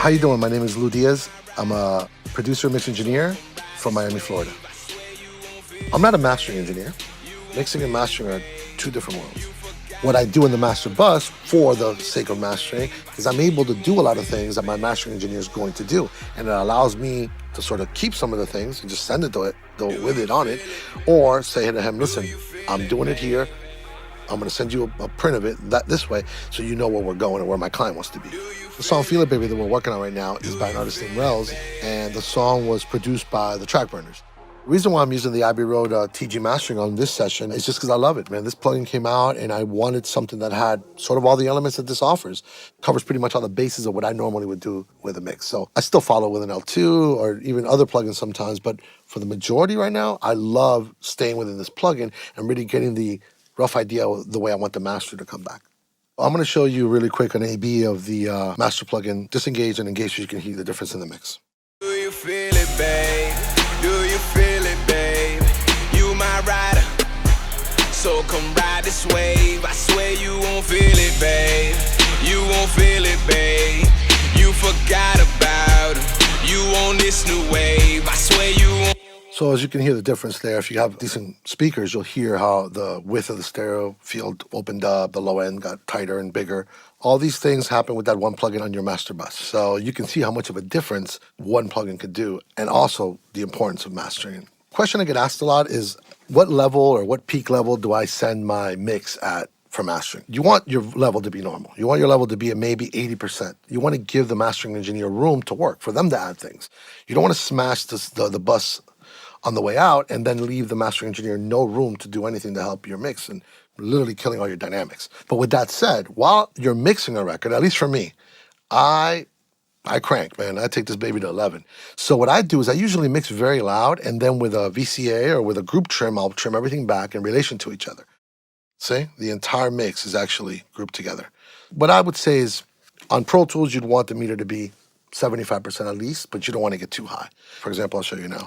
How you doing? My name is Lu Diaz. I'm a producer mix engineer from Miami, Florida. I'm not a mastering engineer. Mixing and mastering are two different worlds. What I do in the master bus for the sake of mastering is I'm able to do a lot of things that my mastering engineer is going to do. And it allows me to sort of keep some of the things and just send it to it with it on it, or say to him, listen, I'm doing it here. I'm going to send you a print of it this way so you know where we're going and where my client wants to be. The song Feel It Baby that we're working on right now is by an artist named Rels, and the song was produced by the Track Burners. The reason why I'm using the Abbey Road TG mastering on this session is just because I love it, man. This plugin came out and I wanted something that had sort of all the elements that this offers. Covers pretty much all the bases of what I normally would do with a mix. So I still follow with an L2 or even other plugins sometimes, but for the majority right now, I love staying within this plugin and really getting the rough idea of the way I want the master to come back. I'm going to show you really quick an A/B of the master plugin, disengage and engage so you can hear the difference in the mix. Do you feel it, babe? Do you feel it, babe? You my rider, so come ride this wave. I swear you won't feel it, babe. You won't feel it, babe. You forgot about it. You on this new wave. I swear you won't. So as you can hear the difference there, if you have decent speakers, you'll hear how the width of the stereo field opened up, the low end got tighter and bigger. All these things happen with that one plugin on your master bus. So you can see how much of a difference one plugin could do, and also the importance of mastering. Question I get asked a lot is, what level or what peak level do I send my mix at for mastering? You want your level to be normal. You want your level to be at maybe 80%. You want to give the mastering engineer room to work, for them to add things. You don't want to smash the bus on the way out and then leave the mastering engineer no room to do anything to help your mix and literally killing all your dynamics. But with that said, while you're mixing a record, at least for me, I crank, man. I take this baby to 11. So what I do is I usually mix very loud, and then with a VCA or with a group trim, I'll trim everything back in relation to each other. See? The entire mix is actually grouped together. What I would say is on Pro Tools, you'd want the meter to be 75% at least, but you don't want to get too high. For example, I'll show you now.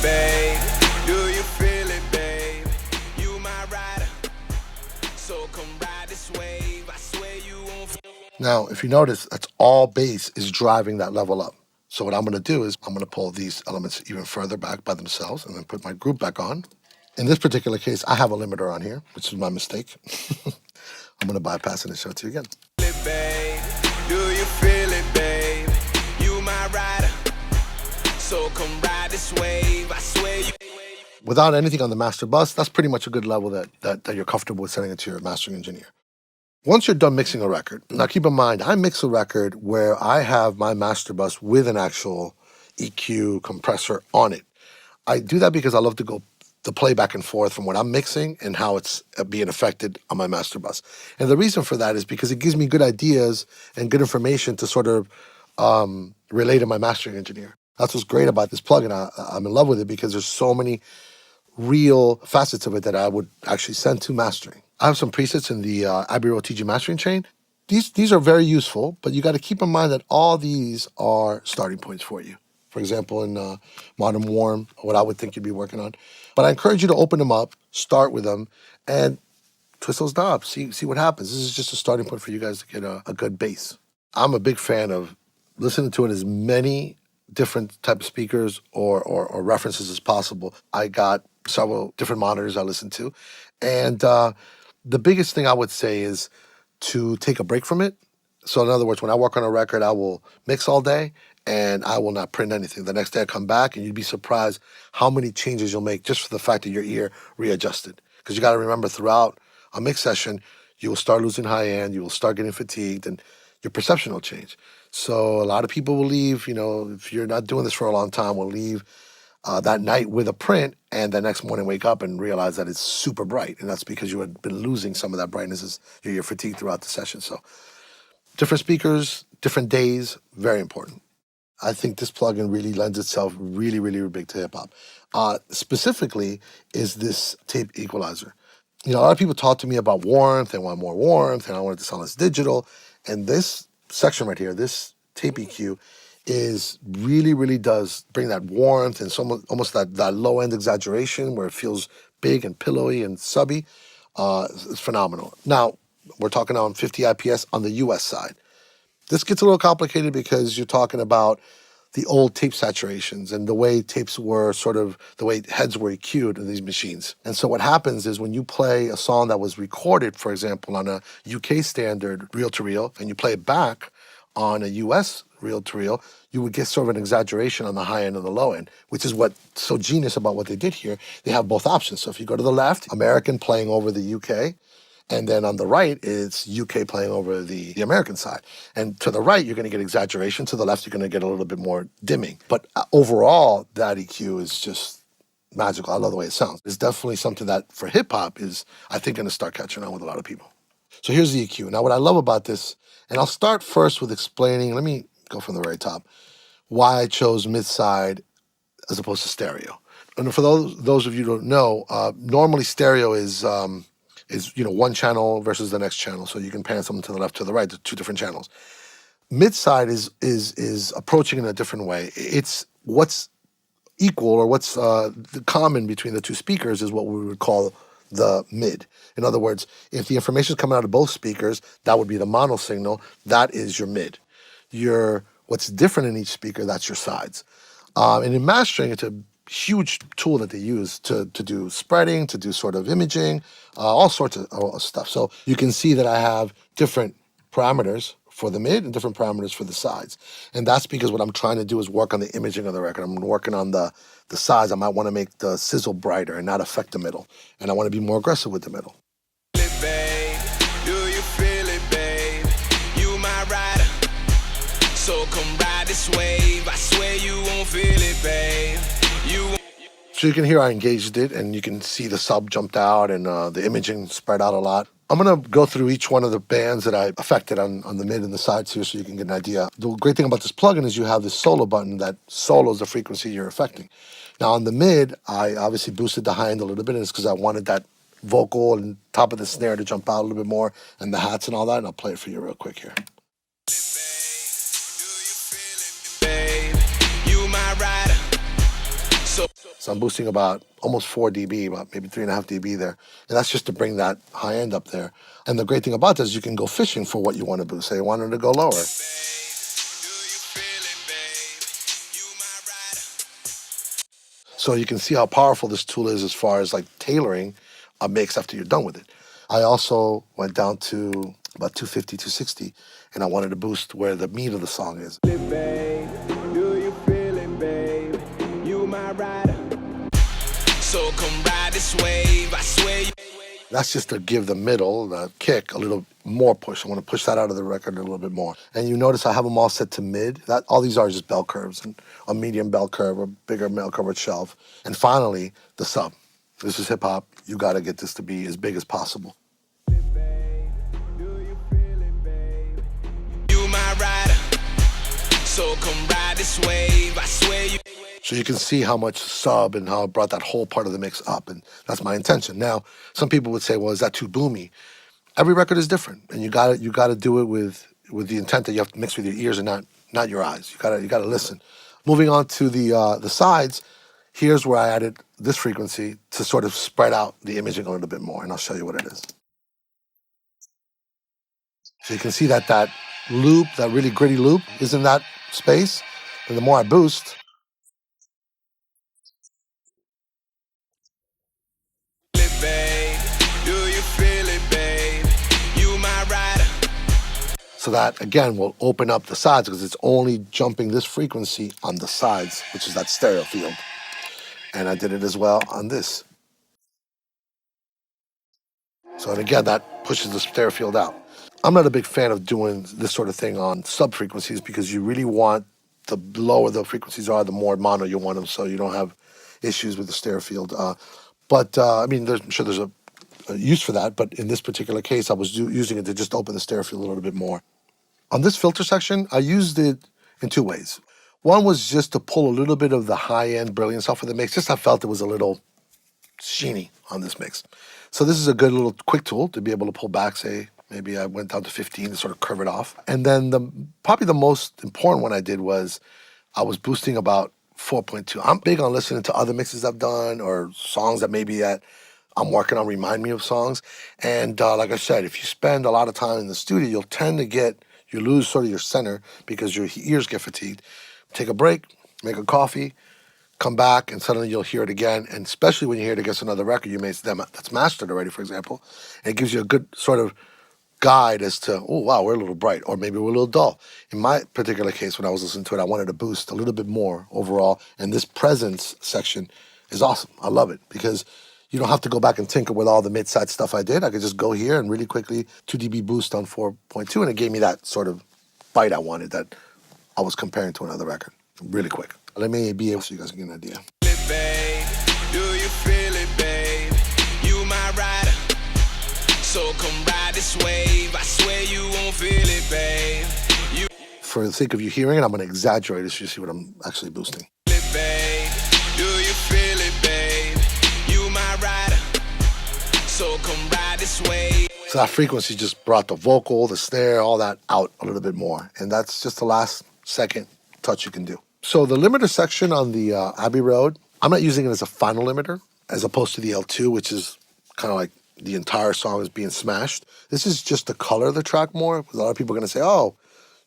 Babe, do you feel it, babe? You my rider, so come ride this wave. I swear you won't. Now, if you notice, that's all bass is driving that level up. So what I'm going to do is I'm going to pull these elements even further back by themselves and then put my group back on. In this particular case, I have a limiter on here, which is my mistake. I'm going to bypass it and show it to you again. Babe, do you feel it, babe? You my rider, so come ride this wave. I swear you. Without anything on the master bus, that's pretty much a good level that you're comfortable with sending it to your mastering engineer. Once you're done mixing a record, now keep in mind, I mix a record where I have my master bus with an actual EQ compressor on it. I do that because I love to go the play back and forth from what I'm mixing and how it's being affected on my master bus. And the reason for that is because it gives me good ideas and good information to sort of relay to my mastering engineer. That's what's great about this plugin. I'm in love with it because there's so many real facets of it that I would actually send to mastering. I have some presets in the Abbey Road TG mastering chain. These are very useful, but you got to keep in mind that all these are starting points for you. For example, in Modern Warm, what I would think you'd be working on. But I encourage you to open them up, start with them, and twist those knobs. See what happens. This is just a starting point for you guys to get a good bass. I'm a big fan of listening to it as many different type of speakers or references as possible. I got several different monitors I listen to. And the biggest thing I would say is to take a break from it. So in other words, when I work on a record, I will mix all day and I will not print anything. The next day I come back and you'd be surprised how many changes you'll make just for the fact that your ear readjusted. Because you got to remember, throughout a mix session, you will start losing high end, you will start getting fatigued, and your perception will change. So a lot of people will leave, if you're not doing this for a long time, will leave that night with a print and the next morning wake up and realize that it's super bright. And that's because you had been losing some of that brightness as you're fatigued throughout the session. So different speakers, different days, very important. I think this plugin really lends itself really, really big to hip hop. Specifically is this tape equalizer. A lot of people talk to me about warmth. They want more warmth and I want it to sound less digital. And this section right here, this tape EQ, really does bring that warmth and almost that low end exaggeration where it feels big and pillowy and subby. It's phenomenal. Now, we're talking on 50 IPS on the US side. This gets a little complicated because you're talking about the old tape saturations and the way tapes were sort of the way heads were EQ'd in these machines. And so what happens is when you play a song that was recorded, for example, on a UK standard reel to reel, and you play it back on a US reel to reel, you would get sort of an exaggeration on the high end and the low end, which is what's so genius about what they did here. They have both options. So if you go to the left, American playing over the UK, and then on the right, it's UK playing over the American side. And to the right, you're going to get exaggeration. To the left, you're going to get a little bit more dimming. But overall, that EQ is just magical. I love the way it sounds. It's definitely something that for hip hop is, I think, going to start catching on with a lot of people. So here's the EQ. Now, what I love about this, and I'll start first with explaining, let me go from the very top, why I chose mid-side as opposed to stereo. And for those of you who don't know, normally stereo is one channel versus the next channel, so you can pan something to the left, to the right, to two different channels. Mid-side is approaching in a different way. It's what's equal or what's the common between the two speakers is what we would call the mid. In other words, if the information is coming out of both speakers, that would be the mono signal. That is your mid. What's different in each speaker, that's your sides. And in mastering, it's a huge tool that they use to do spreading, to do sort of imaging, all sorts of stuff. So you can see that I have different parameters for the mid and different parameters for the sides. And that's because what I'm trying to do is work on the imaging of the record. I'm working on the sides. I might want to make the sizzle brighter and not affect the middle. And I want to be more aggressive with the middle. So come ride this wave. I swear you won't feel it, babe. So you can hear I engaged it, and you can see the sub jumped out and the imaging spread out a lot. I'm going to go through each one of the bands that I affected on the mid and the sides here so you can get an idea. The great thing about this plugin is you have this solo button that solos the frequency you're affecting. Now on the mid, I obviously boosted the high end a little bit, and it's because I wanted that vocal and top of the snare to jump out a little bit more, and the hats and all that, and I'll play it for you real quick here. So I'm boosting about almost 4 dB, about maybe 3.5 dB there. And that's just to bring that high end up there. And the great thing about this is you can go fishing for what you want to boost. Say you wanted to go lower. So you can see how powerful this tool is as far as like tailoring a mix after you're done with it. I also went down to about 250, 260, and I wanted to boost where the meat of the song is. So come ride this wave, I swear. That's just to give the middle, the kick, a little more push. I want to push that out of the record a little bit more. And you notice I have them all set to mid. All these are just bell curves, and a medium bell curve, a bigger bell curve with shelf. And finally, the sub. This is hip hop. You got to get this to be as big as possible. You my rider, so come ride this wave, I swear you. So you can see how much sub and how it brought that whole part of the mix up, and that's my intention. Now, some people would say, well, is that too boomy? Every record is different, and you got to do it with the intent that you have to mix with your ears and not your eyes. You got to listen. Moving on to the sides, here's where I added this frequency to sort of spread out the imaging a little bit more, and I'll show you what it is. So you can see that loop, that really gritty loop, is in that space, and the more I boost, so that, again, will open up the sides because it's only jumping this frequency on the sides, which is that stereo field. And I did it as well on this. So, and again, that pushes the stereo field out. I'm not a big fan of doing this sort of thing on sub-frequencies because you really want, the lower the frequencies are, the more mono you want them so you don't have issues with the stereo field. I mean, I'm sure there's a use for that, but in this particular case, I was using it to just open the stereo field a little bit more. On this filter section, I used it in two ways. One was just to pull a little bit of the high-end brilliance off of the mix. Just I felt it was a little sheeny on this mix. So this is a good little quick tool to be able to pull back, say, maybe I went down to 15 to sort of curve it off. And then probably the most important one I did was I was boosting about 4.2. I'm big on listening to other mixes I've done or songs that maybe that I'm working on remind me of songs. And like I said, if you spend a lot of time in the studio, you'll tend to get You lose sort of your center because your ears get fatigued. Take a break, make a coffee, come back, and suddenly you'll hear it again. And especially when you hear it against another record you made that's mastered already, for example, it gives you a good sort of guide as to, oh, wow, we're a little bright, or maybe we're a little dull. In my particular case, when I was listening to it, I wanted to boost a little bit more overall. And this presence section is awesome. I love it because you don't have to go back and tinker with all the mid-side stuff I did. I could just go here and really quickly 2 dB boost on 4.2, and it gave me that sort of bite I wanted that I was comparing to another record really quick. Let me be able so you guys can get an idea. Do you feel it, babe? You my rider, so come ride this wave. I swear you won't feel it, babe. You For the sake of you hearing it, I'm going to exaggerate it so you see what I'm actually boosting. feel it, babe. Do you feel it, babe? You my rider, so come ride this wave. So that frequency just brought the vocal, the snare, all that out a little bit more. And that's just the last second touch you can do. So the limiter section on the Abbey Road, I'm not using it as a final limiter, as opposed to the L2, which is kind of like the entire song is being smashed. This is just to color the track more. A lot of people are going to say, oh,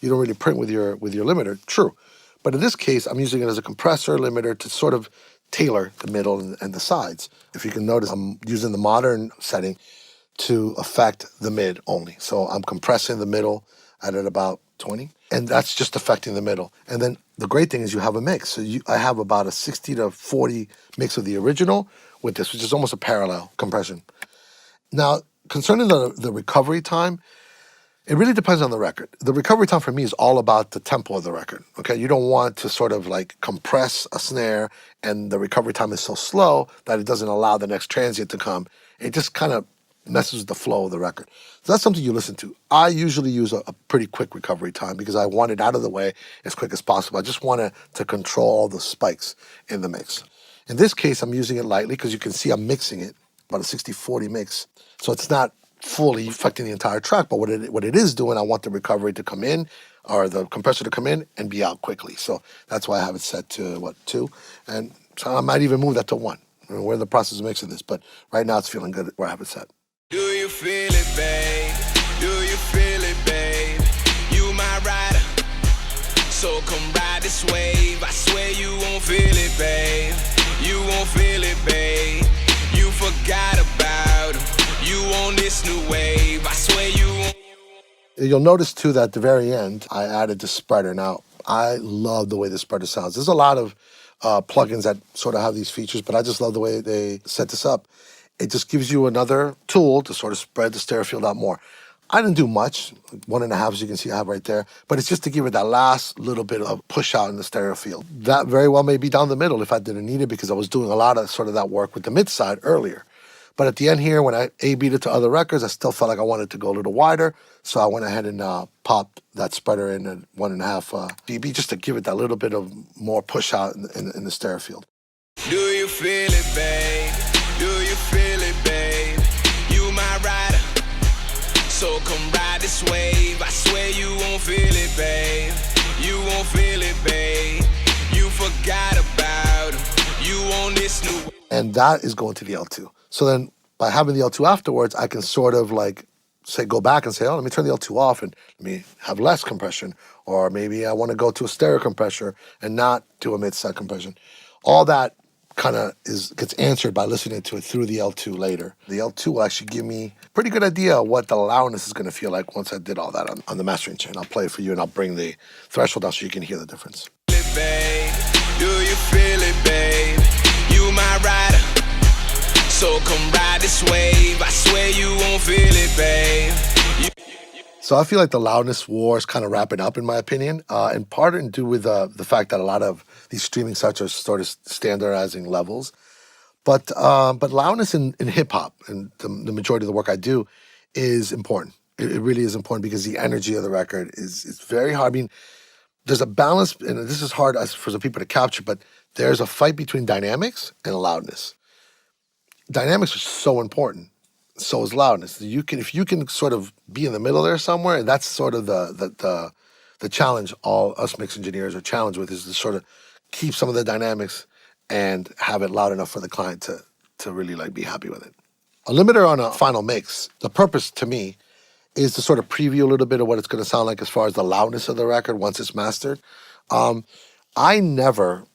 you don't really print with your limiter. True. But in this case, I'm using it as a compressor limiter to sort of tailor the middle and the sides. If you can notice, I'm using the modern setting to affect the mid only. So I'm compressing the middle at about 20, and that's just affecting the middle. And then the great thing is you have a mix. So I have about a 60 to 40 mix of the original with this, which is almost a parallel compression. Now, concerning the recovery time, it really depends on the record. The recovery time for me is all about the tempo of the record. Okay, you don't want to sort of like compress a snare and the recovery time is so slow that it doesn't allow the next transient to come. It just kind of messes with the flow of the record. So that's something you listen to. I usually use a pretty quick recovery time because I want it out of the way as quick as possible. I just want to control all the spikes in the mix. In this case, I'm using it lightly because you can see I'm mixing it, about a 60-40 mix. So it's not fully affecting the entire track, but what it is doing, I want the recovery to come in, or the compressor to come in and be out quickly. So that's why I have it set to 2, and so I might even move that to 1. We're in the process of mixing this, but right now it's feeling good where I have it set. Do you feel it, babe? Do you feel it, babe? You my rider, so come ride this wave. I swear you won't feel it, babe. You won't feel it, babe. You forgot about him. You on this new wave. I swear you won't. You'll notice too that at the very end, I added the spreader. Now, I love the way the spreader sounds. There's a lot of plugins that sort of have these features, but I just love the way they set this up. It just gives you another tool to sort of spread the stereo field out more. I didn't do much, 1.5 as you can see I have right there, but it's just to give it that last little bit of push out in the stereo field. That very well may be down the middle if I didn't need it because I was doing a lot of sort of that work with the mid side earlier. But at the end here, when I A-beat it to other records, I still felt like I wanted to go a little wider. So I went ahead and popped that spreader in at 1.5 dB just to give it that little bit of more push out in the stereo field. Do you feel it, babe? Do you feel it, babe? You my rider, so come ride this wave. I swear you won't feel it, babe. You won't feel it, babe. You forgot about him. You on this new. And that is going to the L2. So then by having the L2 afterwards, I can sort of like say, go back and say, oh, let me turn the L2 off and let me have less compression. Or maybe I want to go to a stereo compressor and not do a mid-side compression. All that kind of gets answered by listening to it through the L2 later. The L2 will actually give me a pretty good idea of what the loudness is going to feel like once I did all that on the mastering chain. I'll play it for you and I'll bring the threshold down so you can hear the difference. Do you feel it, babe? You my rider, so come ride this wave. I swear you won't feel it, babe. So I feel like the loudness war is kind of wrapping up, in my opinion, and part to do with the fact that a lot of these streaming sites are sort of standardizing levels. But loudness in hip hop, and the majority of the work I do, is important. It really is important because the energy of the record is very hard. I mean, there's a balance, and this is hard for some people to capture, but there's a fight between dynamics and loudness. Dynamics are so important. So is loudness. If you can sort of be in the middle there somewhere, and that's sort of the challenge all us mix engineers are challenged with, is to sort of keep some of the dynamics and have it loud enough for the client to really like be happy with it. A limiter on a final mix, the purpose to me is to sort of preview a little bit of what it's going to sound like as far as the loudness of the record once it's mastered. I never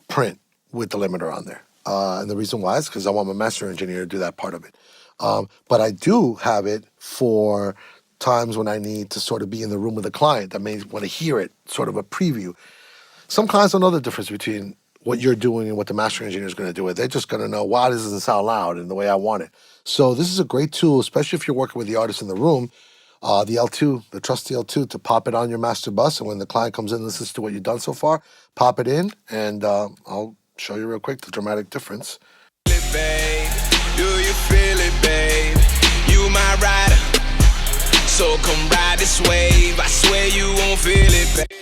print with the limiter on there. And the reason why is because I want my master engineer to do that part of it. But I do have it for times when I need to sort of be in the room with a client that may want to hear it, sort of a preview. Some clients don't know the difference between what you're doing and what the master engineer is going to do it. They're just going to know, wow, this doesn't sound loud in the way I want it. So this is a great tool, especially if you're working with the artist in the room, the L2, the trusty L2, to pop it on your master bus. And when the client comes in and listens to what you've done so far, pop it in, and I'll show you real quick the dramatic difference. Do you feel it, babe? You my rider, so come ride this wave. I swear you won't feel it, babe.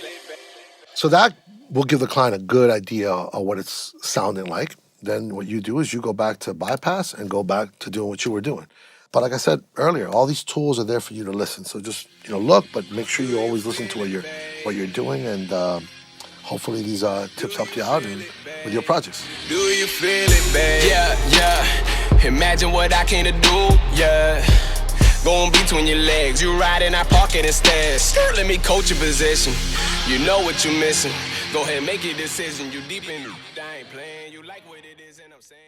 So that will give the client a good idea of what it's sounding like. Then what you do is you go back to bypass and go back to doing what you were doing. But like I said earlier, all these tools are there for you to listen. So just look, but make sure you always listen to what you're doing, and hopefully these tips help you out with your projects. Do you feel it, babe? Yeah. Imagine what I came to do, yeah. Going between your legs, you ride and I park it instead. Skirt, let me coach your position. You know what you're missing. Go ahead, make your decision. You deep in it. I ain't playing. You like what it is, and I'm saying.